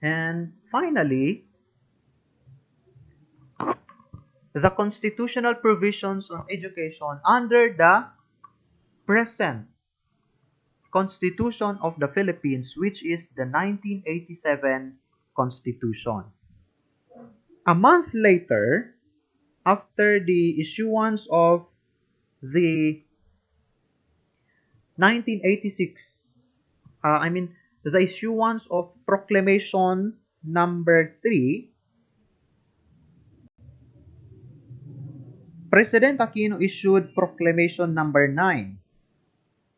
And finally, the constitutional provisions on education under the present Constitution of the Philippines, which is the 1987 Constitution. A month later, after the issuance of the 1986, the issuance of Proclamation number 3, President Aquino issued Proclamation number 9,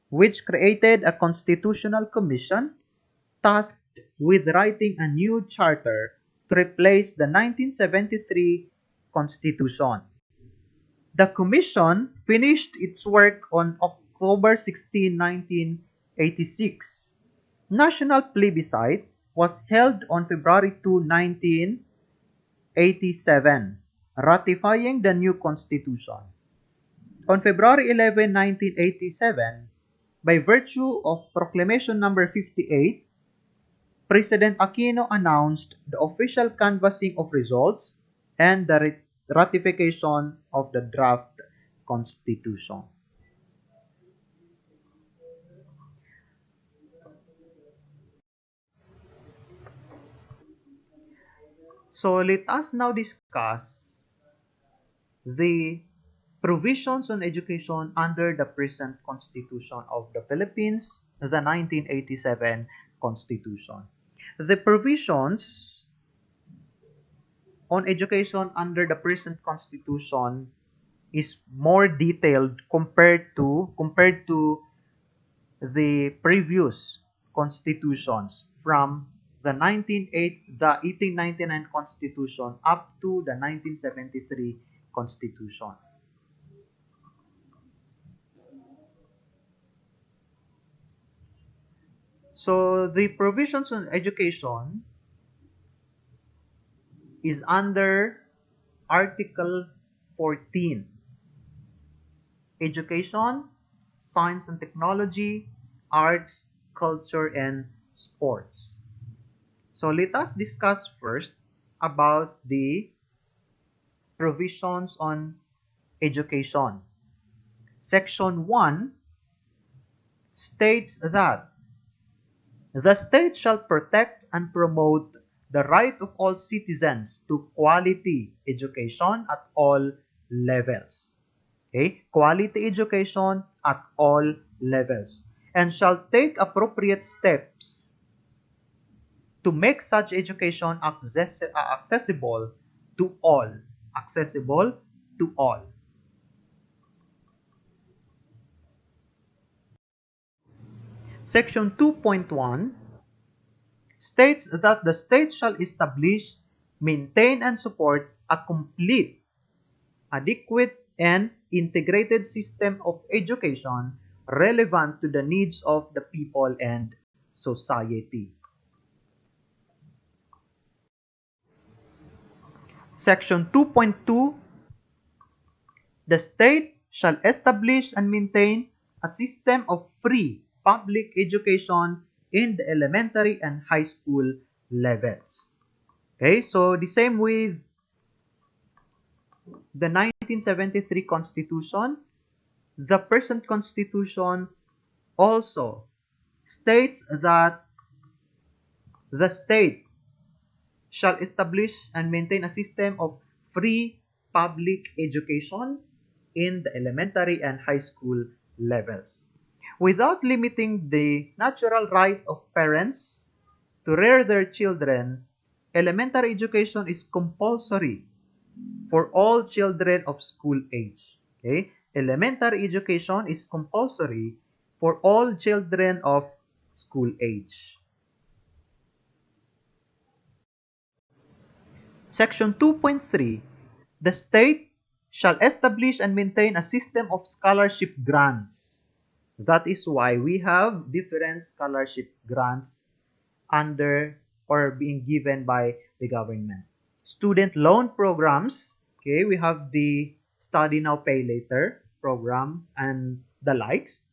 which created a constitutional commission tasked with writing a new charter to replace the 1973 Constitution. The commission finished its work on October 16, 1986. National plebiscite was held on February 2, 1987, ratifying the new constitution. On February 11, 1987, by virtue of Proclamation number 58, President Aquino announced the official canvassing of results and the ratification of the draft constitution. So let us now discuss the provisions on education under the present Constitution of the Philippines, the 1987 Constitution. The provisions on education under the present Constitution is more detailed compared to the previous constitutions from the 1899 Constitution up to the 1973 Constitution. So the provisions on education is under Article 14. Education, science and technology, arts, culture, and sports. So let us discuss first about the provisions on education. Section 1 states that the state shall protect and promote the right of all citizens to quality education at all levels. Okay? Quality education at all levels. And shall take appropriate steps to make such education accessible to all. Accessible to all. Section 2.1 states that the state shall establish, maintain, and support a complete, adequate, and integrated system of education relevant to the needs of the people and society. Section 2.2, the state shall establish and maintain a system of free public education in the elementary and high school levels. Okay, so the same with the 1973 Constitution, the present Constitution also states that the state shall establish and maintain a system of free public education in the elementary and high school levels, without limiting the natural right of parents to rear their children. Elementary education is compulsory for all children of school age. Okay? Elementary education is compulsory for all children of school age. Section 2.3, the state shall establish and maintain a system of scholarship grants. That is why we have different scholarship grants under or being given by the government. Student loan programs, okay, we have the Study Now Pay Later program and the likes.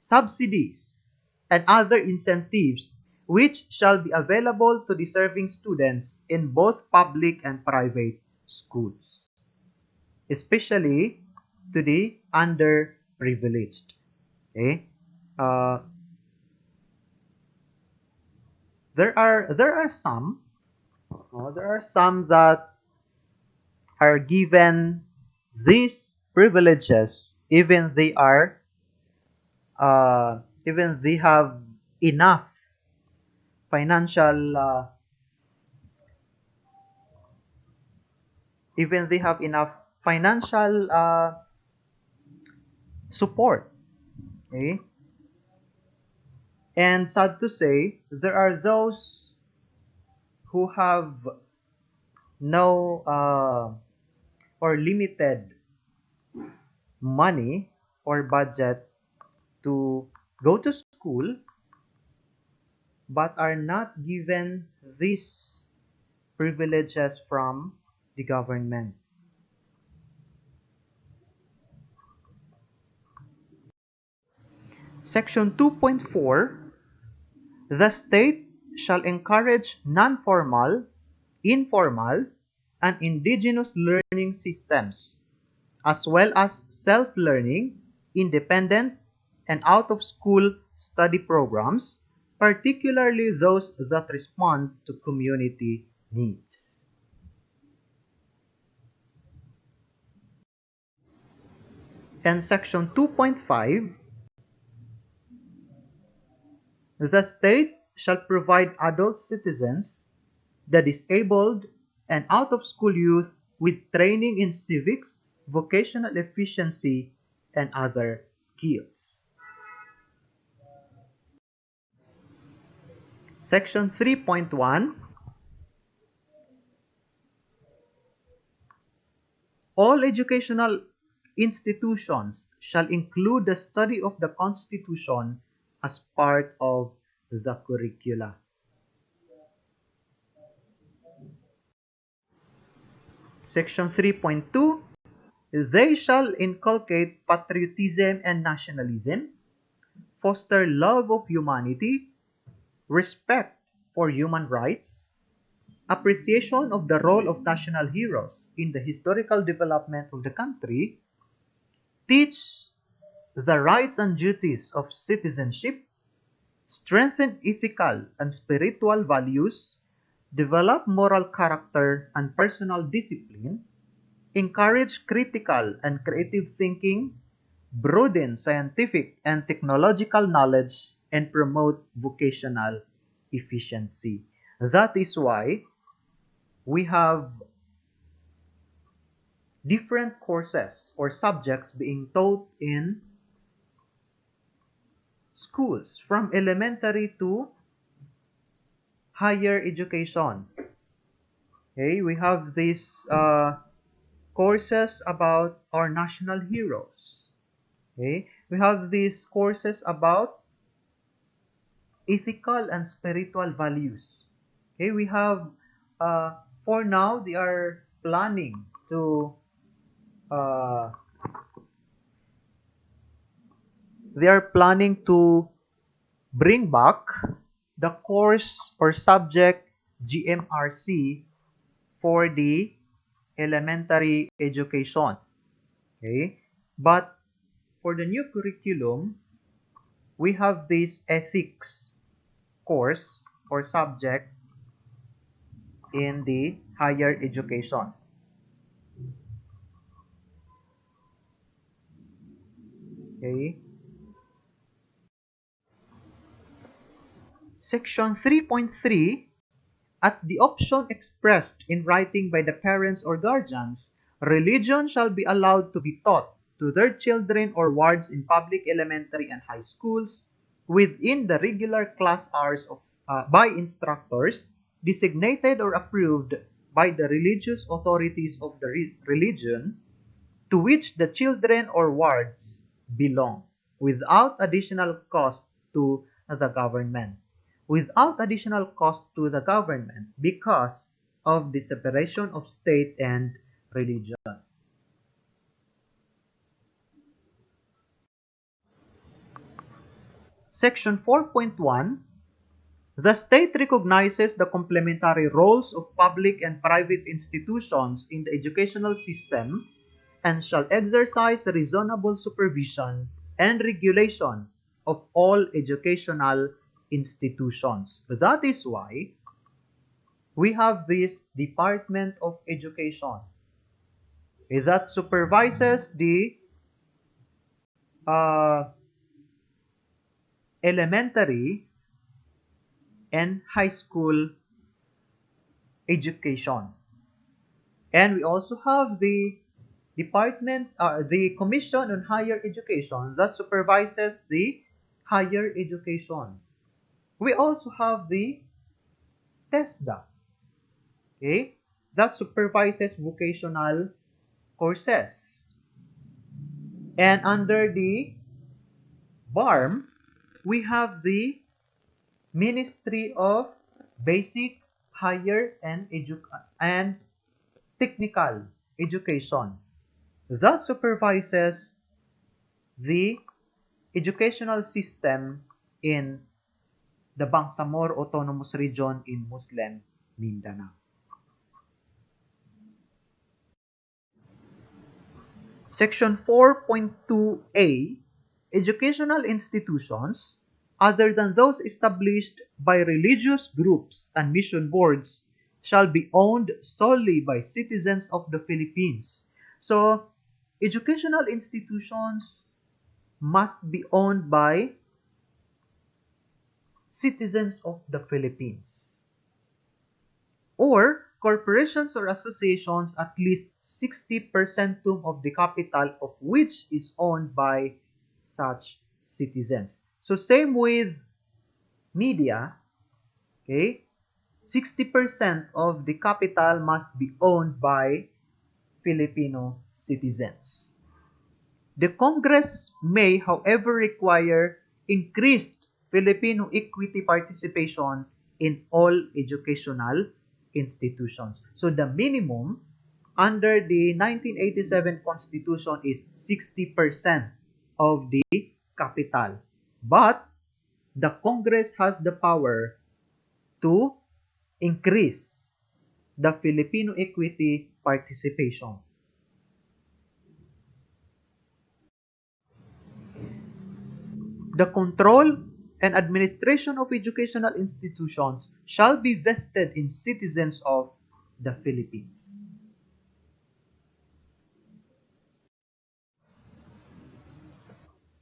Subsidies and other incentives which shall be available to deserving students in both public and private schools, especially to the underprivileged. Okay? Uh, there are some that are given these privileges even they have enough financial even they have enough financial support. Okay? And sad to say, there are those who have no or limited money or budget to go to school but are not given these privileges from the government. Section 2.4, the state shall encourage non-formal, informal, and indigenous learning systems, as well as self-learning, independent, and out-of-school study programs, particularly those that respond to community needs. And Section 2.5, the state shall provide adult citizens, the disabled, and out-of-school youth with training in civics, vocational efficiency, and other skills. Section 3.1, all educational institutions shall include the study of the Constitution as part of the curricula. Section 3.2, they shall inculcate patriotism and nationalism, foster love of humanity, respect for human rights, appreciation of the role of national heroes in the historical development of the country, teach the rights and duties of citizenship, strengthen ethical and spiritual values, develop moral character and personal discipline, encourage critical and creative thinking, broaden scientific and technological knowledge, and promote vocational efficiency. That is why we have different courses or subjects being taught in schools from elementary to higher education. Okay, we have these courses about our national heroes. Okay, we have these courses about ethical and spiritual values. Okay, we have for now to uh, they are planning to bring back the course or subject GMRC for the elementary education. Okay, but for the new curriculum, we have this ethics course or subject in the higher education. Okay. Section 3.3, at the option expressed in writing by the parents or guardians, religion shall be allowed to be taught to their children or wards in public elementary and high schools within the regular class hours by instructors designated or approved by the religious authorities of the religion to which the children or wards belong, without additional cost to the government. Without additional cost to the government because of the separation of state and religion. Section 4.1, The state recognizes the complementary roles of public and private institutions in the educational system and shall exercise reasonable supervision and regulation of all educational institutions. That is why we have this Department of Education that supervises the uh, elementary and high school education. And we also have the Commission on Higher Education that supervises the higher education. We also have the TESDA, okay, that supervises vocational courses. And under the BARM, we have the Ministry of Basic, Higher, and Technical Education that supervises the educational system in the Bangsamoro Autonomous Region in Muslim Mindanao. Section 4.2a, educational institutions, other than those established by religious groups and mission boards, shall be owned solely by citizens of the Philippines. So, educational institutions must be owned by citizens of the Philippines. Or corporations or associations at least 60% of the capital of which is owned by such citizens. So same with media, okay? 60% of the capital must be owned by Filipino citizens. The Congress may, however, require increased Filipino equity participation in all educational institutions. So the minimum under the 1987 Constitution is 60% of the capital. But the Congress has the power to increase the Filipino equity participation. The control and administration of educational institutions shall be vested in citizens of the Philippines.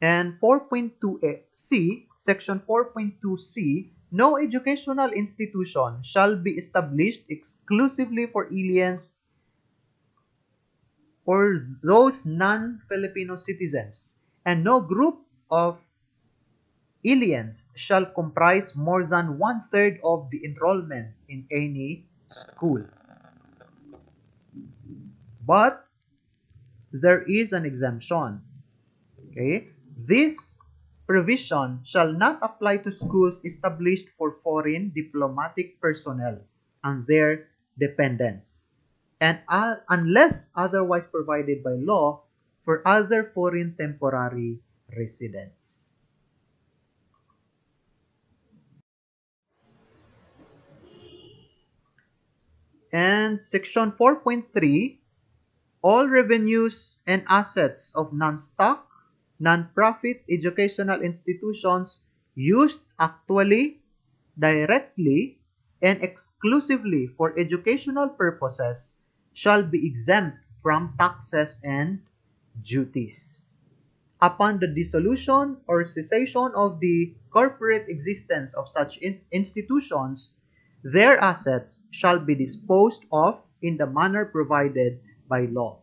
And 4.2c, Section 4.2c, no educational institution shall be established exclusively for aliens or those non-Filipino citizens, and no group of aliens shall comprise more than one-third of the enrollment in any school. But there is an exemption. Okay? This provision shall not apply to schools established for foreign diplomatic personnel and their dependents, and unless otherwise provided by law for other foreign temporary residents. And Section 4.3, all revenues and assets of non-stock, non-profit educational institutions used actually, directly, and exclusively for educational purposes shall be exempt from taxes and duties. Upon the dissolution or cessation of the corporate existence of such institutions, their assets shall be disposed of in the manner provided by law.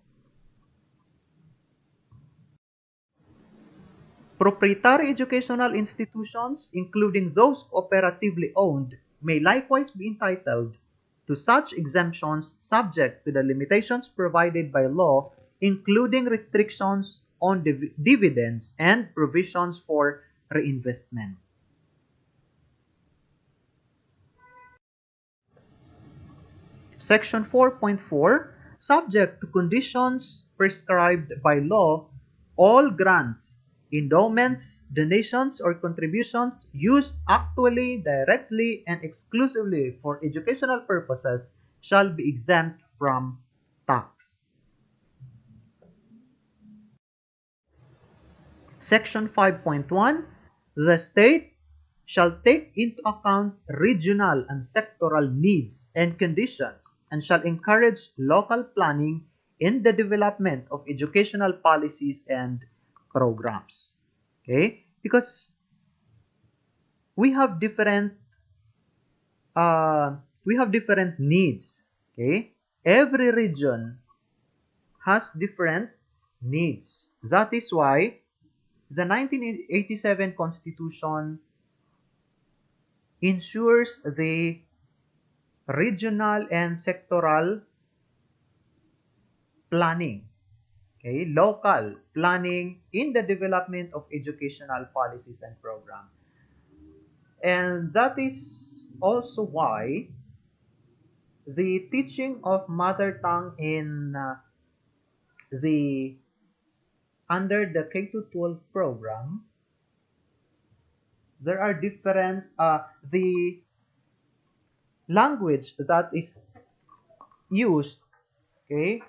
Proprietary educational institutions, including those cooperatively owned, may likewise be entitled to such exemptions subject to the limitations provided by law, including restrictions on dividends and provisions for reinvestment. Section 4.4, subject to conditions prescribed by law, all grants endowments, donations, or contributions used actually, directly, and exclusively for educational purposes shall be exempt from tax. Section 5.1, the state shall take into account regional and sectoral needs and conditions and shall encourage local planning in the development of educational policies and programs. Okay? Because we have different uh, we have different needs. Okay? Every region has different needs. That is why the 1987 Constitution ensures the regional and sectoral planning, okay, local planning in the development of educational policies and programs. And that is also why the teaching of mother tongue in the under the K to 12 program, there are different the language that is used, okay,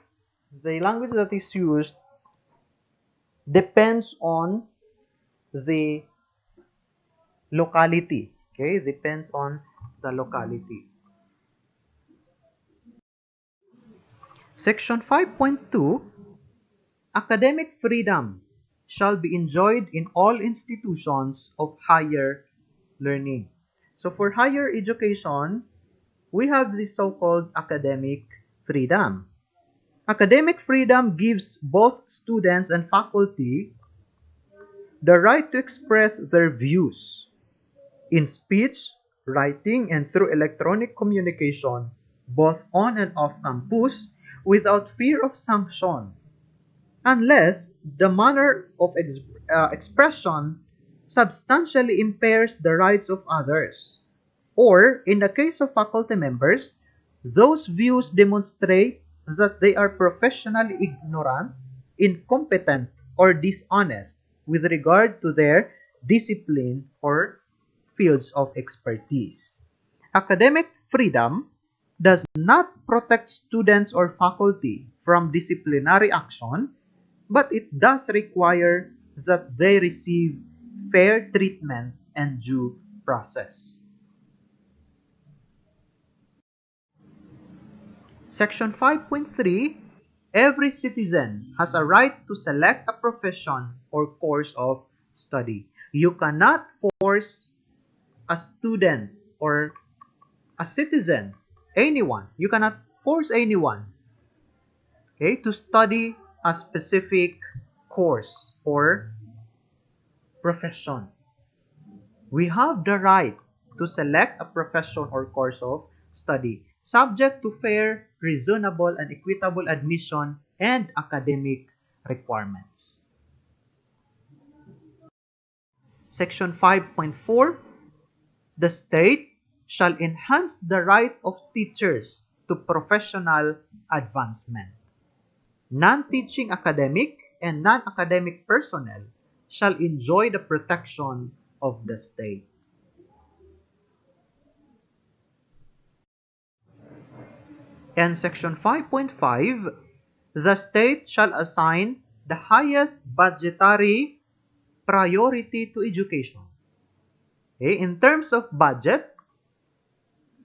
the language that is used depends on the locality. Okay, depends on the locality. Section 5.2, academic freedom shall be enjoyed in all institutions of higher learning. So for higher education, we have the so-called academic freedom. Academic freedom gives both students and faculty the right to express their views in speech, writing, and through electronic communication, both on and off campus, without fear of sanction, unless the manner of expression substantially impairs the rights of others, or, in the case of faculty members, those views demonstrate that they are professionally ignorant, incompetent, or dishonest with regard to their discipline or fields of expertise. Academic freedom does not protect students or faculty from disciplinary action, but it does require that they receive fair treatment and due process. Section 5.3, every citizen has a right to select a profession or course of study. You cannot force a student or a citizen, anyone, you cannot force anyone, okay, to study a specific course or profession. We have the right to select a profession or course of study, subject to fair, reasonable, and equitable admission and academic requirements. Section 5.4, the state shall enhance the right of teachers to professional advancement. Non-teaching academic and non-academic personnel shall enjoy the protection of the state. And Section 5.5, the state shall assign the highest budgetary priority to education. Okay? In terms of budget,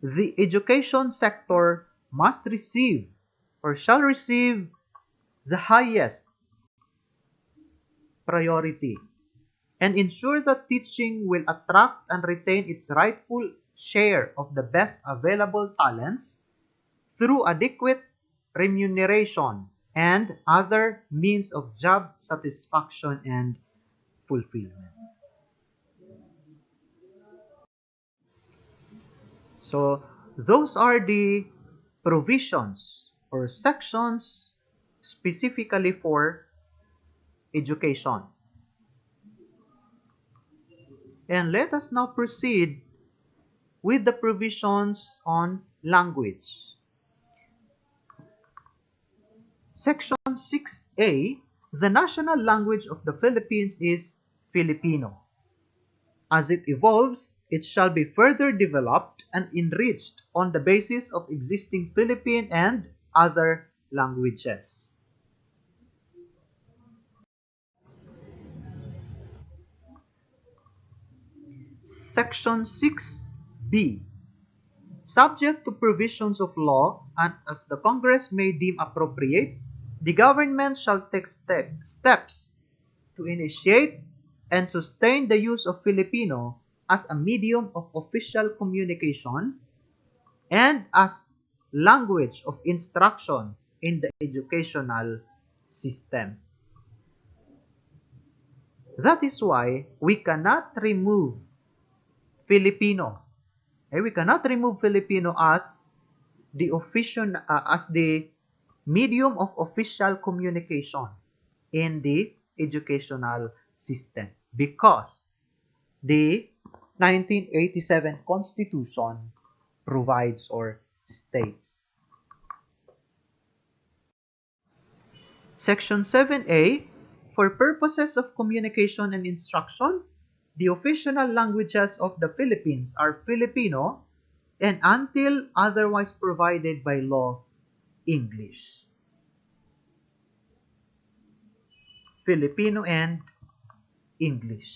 the education sector must receive or shall receive the highest priority and ensure that teaching will attract and retain its rightful share of the best available talents through adequate remuneration and other means of job satisfaction and fulfillment. So those are the provisions or sections specifically for education. And let us now proceed with the provisions on language. Section 6A, the national language of the Philippines is Filipino. As it evolves, it shall be further developed and enriched on the basis of existing Philippine and other languages. Section 6B. Subject to provisions of law and as the Congress may deem appropriate, the government shall take steps to initiate and sustain the use of Filipino as a medium of official communication and as language of instruction in the educational system. That is why we cannot remove Filipino. We cannot remove Filipino as the medium of official communication in the educational system because the 1987 Constitution provides or states. Section 7A, for purposes of communication and instruction, the official languages of the Philippines are Filipino and until otherwise provided by law, English. Filipino and English.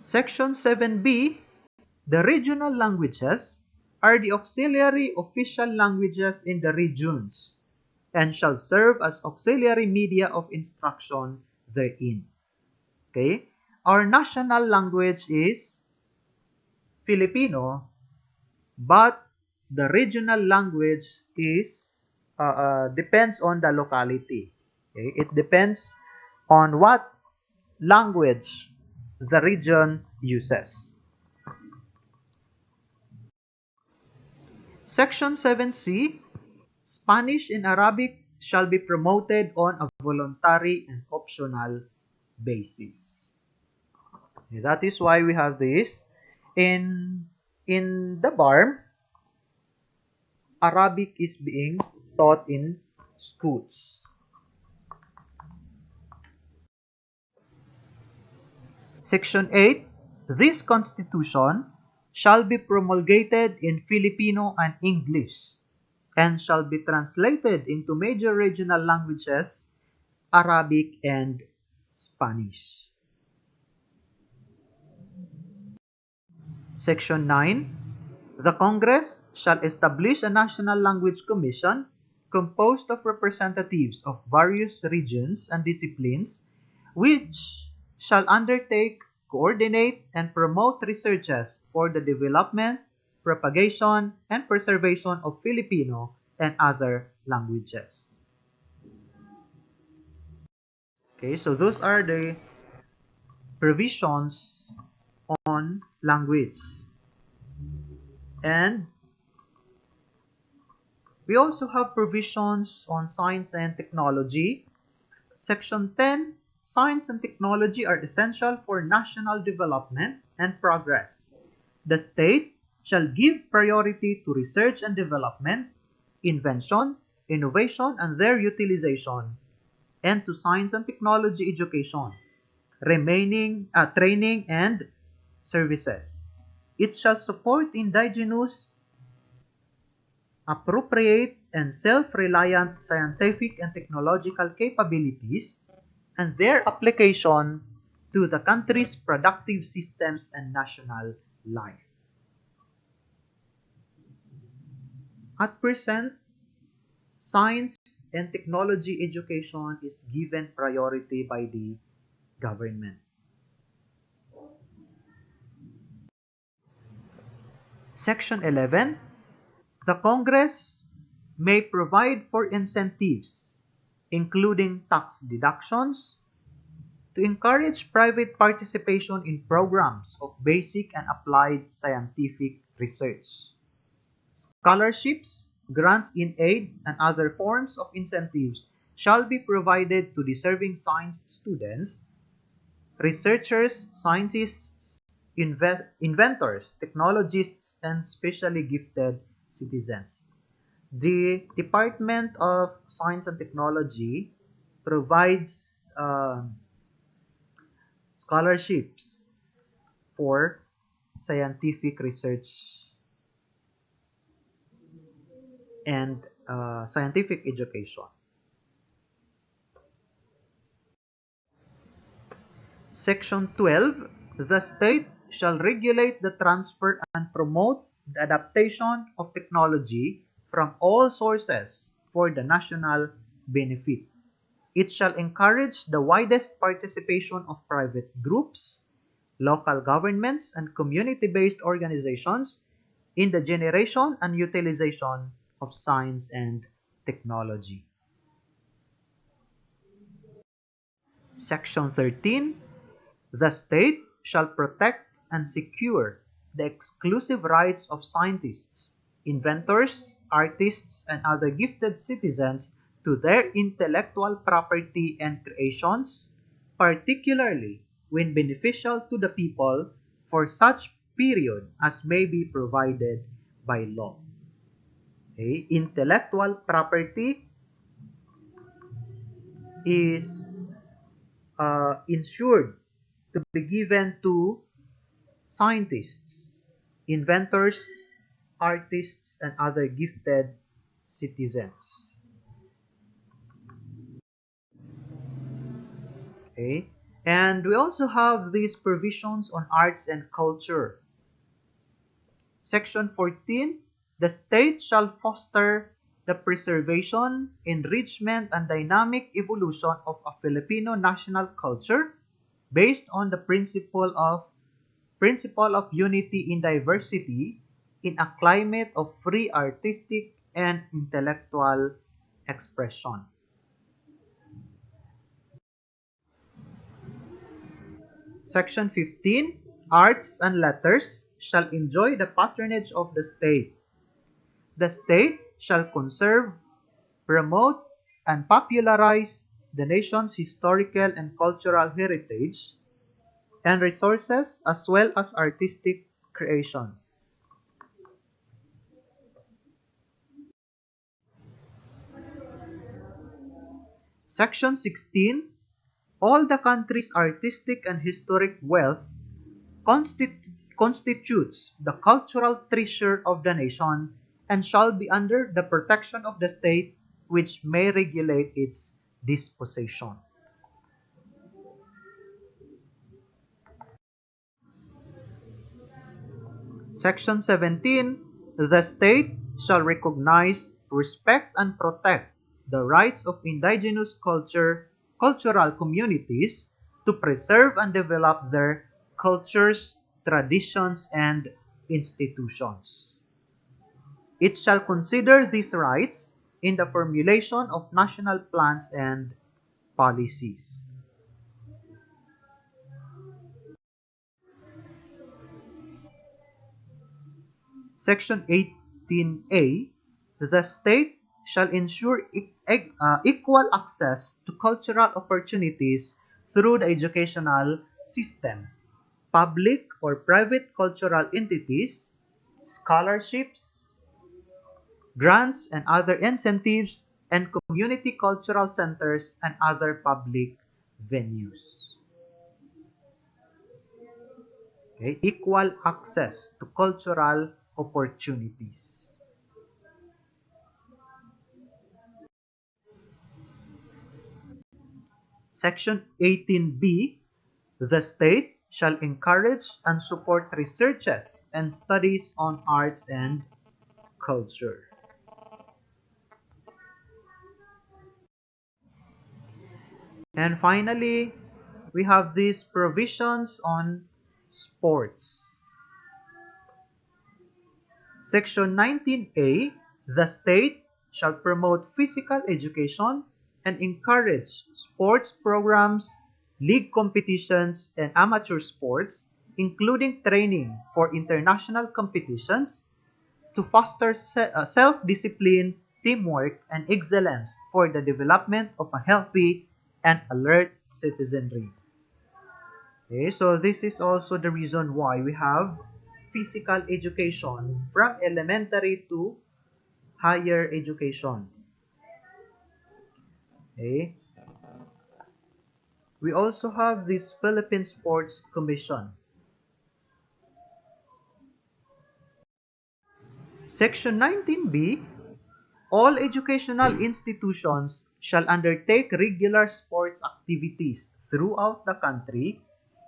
Section 7B, the regional languages are the auxiliary official languages in the regions and shall serve as auxiliary media of instruction therein. Okay? Our national language is Filipino, but the regional language is depends on the locality. Okay? It depends on what language the region uses. Section 7C, Spanish and Arabic shall be promoted on a voluntary and optional basis. Okay, that is why we have this. In the BARM, Arabic is being taught in schools. Section 8, this Constitution shall be promulgated in Filipino and English and shall be translated into major regional languages, Arabic and Spanish. Section 9, the Congress shall establish a National Language Commission composed of representatives of various regions and disciplines, which shall undertake, coordinate, and promote researches for the development, propagation, and preservation of Filipino and other languages. Okay, so those are the provisions on language. And we also have provisions on science and technology. Section 10, science and technology are essential for national development and progress. The state shall give priority to research and development, invention, innovation, and their utilization, and to science and technology education, training, and services. It shall support indigenous, appropriate, and self-reliant scientific and technological capabilities and their application to the country's productive systems and national life. At present, science and technology education is given priority by the government. Section 11, the Congress may provide for incentives, including tax deductions, to encourage private participation in programs of basic and applied scientific research. Scholarships, grants in aid, and other forms of incentives shall be provided to deserving science students, researchers, scientists, inventors, technologists, and specially gifted citizens. The Department of Science and Technology provides scholarships for scientific research and scientific education. Section 12. The state shall regulate the transfer and promote the adaptation of technology from all sources for the national benefit. It shall encourage the widest participation of private groups, local governments, and community-based organizations in the generation and utilization of science and technology. Section 13. The state shall protect and secure the exclusive rights of scientists, inventors, artists, and other gifted citizens to their intellectual property and creations, particularly when beneficial to the people for such period as may be provided by law. Okay? Intellectual property is insured to be given to scientists, inventors, artists, and other gifted citizens. Okay? And we also have these provisions on arts and culture. Section 14, the state shall foster the preservation, enrichment, and dynamic evolution of a Filipino national culture based on the principle of unity in diversity in a climate of free artistic and intellectual expression. Section 15. Arts and letters shall enjoy the patronage of the state. The state shall conserve, promote, and popularize the nation's historical and cultural heritage and resources as well as artistic creation. Section 16. All the country's artistic and historic wealth constitutes the cultural treasure of the nation and shall be under the protection of the state, which may regulate its disposition. Section 17. The state shall recognize, respect, and protect the rights of indigenous cultural communities to preserve and develop their cultures, traditions, and institutions. It shall consider these rights in the formulation of national plans and policies. Section 18A. The state shall ensure equal access to cultural opportunities through the educational system, public or private cultural entities, scholarships, grants and other incentives, and community cultural centers and other public venues. Okay? Equal access to cultural opportunities. Section 18B. The state shall encourage and support researches and studies on arts and culture. And finally, we have these provisions on sports. Section 19A. The state shall promote physical education and encourage sports programs, league competitions, and amateur sports, including training for international competitions, to foster self-discipline, teamwork, and excellence for the development of a healthy and alert citizenry. Okay, so this is also the reason why we have physical education from elementary to higher education. Okay? We also have this Philippine Sports Commission. Section 19B, all educational institutions shall undertake regular sports activities throughout the country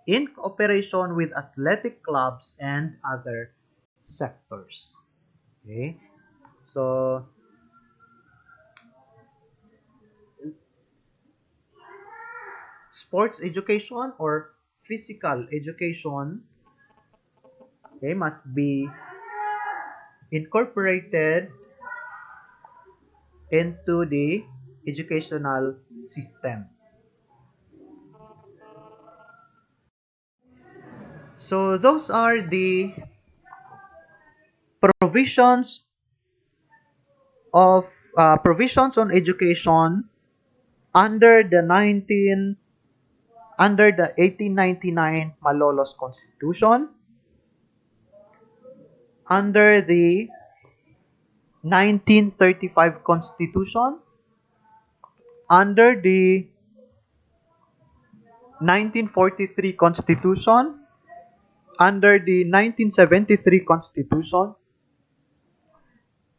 in cooperation with athletic clubs and other sectors. Okay? So, sports education or physical education, okay, must be incorporated into the educational system. So those are the provisions of provisions on education under the 1899 Malolos Constitution, under the 1935 Constitution, under the 1943 Constitution, under the 1973 Constitution,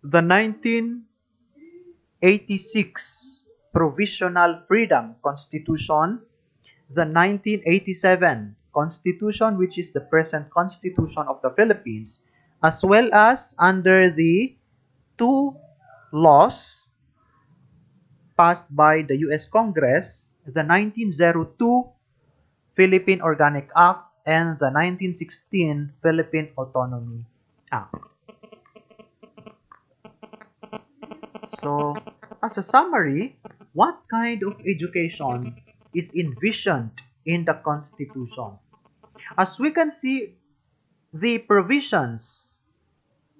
the 1986 Provisional Freedom Constitution, the 1987 Constitution, which is the present Constitution of the Philippines, as well as under the two laws passed by the U.S. Congress, the 1902 Philippine Organic Act and the 1916 Philippine Autonomy Act. So, as a summary, what kind of education is envisioned in the Constitution? As we can see, the provisions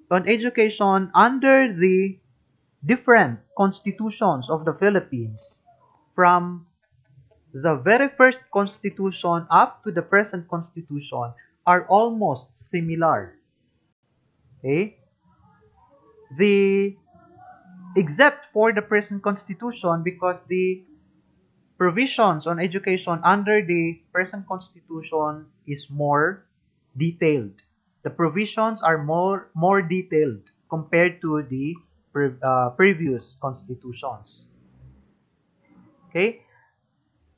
on education under the different constitutions of the Philippines, from the very first constitution up to the present constitution, are almost similar. Okay? Except for the present constitution, because the provisions on education under the present constitution is more detailed. The provisions are more detailed compared to the previous constitutions. Okay?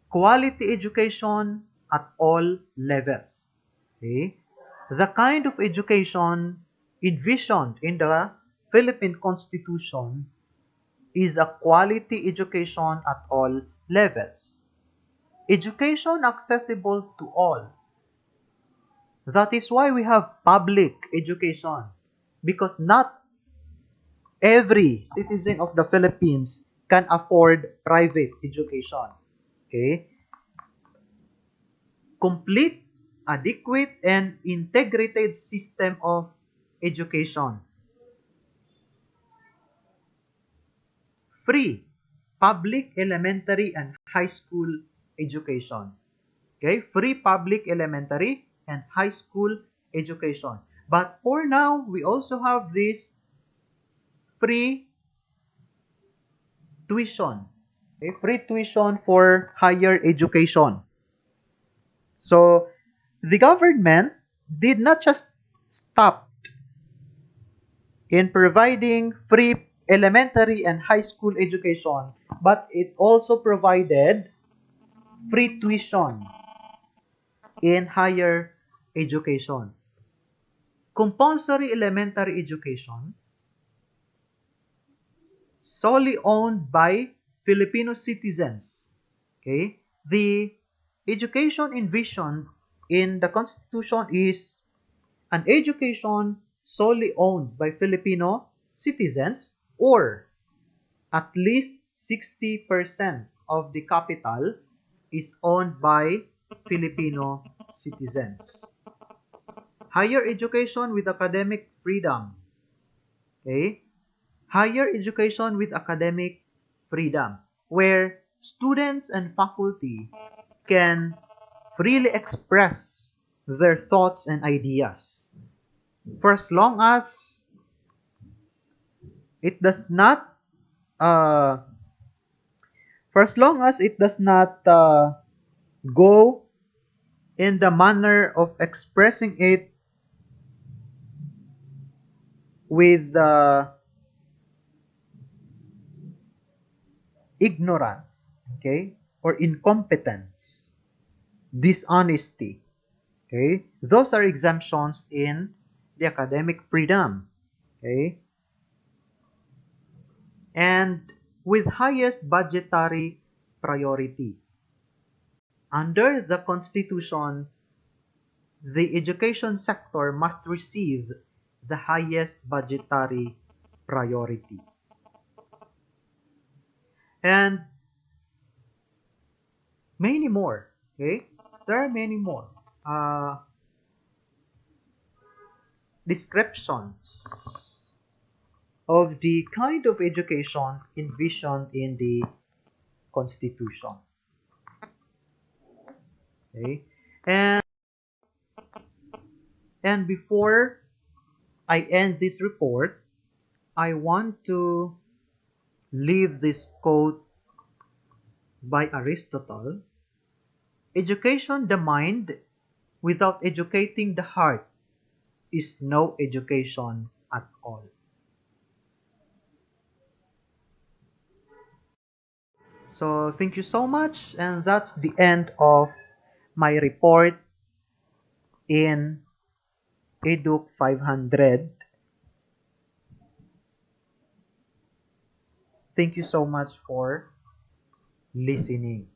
Quality education at all levels. Okay? The kind of education envisioned in the Philippine Constitution is a quality education at all levels. Education accessible to all. That is why we have public education, because not every citizen of the Philippines can afford private education. Okay? Complete, adequate, and integrated system of education. Free public elementary and high school education. Okay, free public elementary and high school education. But for now, we also have this free tuition. Okay, free tuition for higher education. So, the government did not just stop in providing free elementary and high school education, but it also provided free tuition in higher education. Compulsory elementary education, solely owned by Filipino citizens. Okay? The education envisioned in the Constitution is an education solely owned by Filipino citizens, or at least 60% of the capital is owned by Filipino citizens. Higher education with academic freedom. Okay? Higher education with academic freedom, where students and faculty can freely express their thoughts and ideas, for as long as it does not uh, for as long as it does not go in the manner of expressing it with ignorance, okay, or incompetence, dishonesty, okay. Those are exemptions in the academic freedom, okay. And with highest budgetary priority. Under the Constitution, the education sector must receive the highest budgetary priority. And many more, okay? There are many more descriptions of the kind of education envisioned in the Constitution. Okay? And and before I end this report, I want to leave this quote by Aristotle. Education the mind without educating the heart is no education at all. So thank you so much, and that's the end of my report in Educ 500. Thank you so much for listening.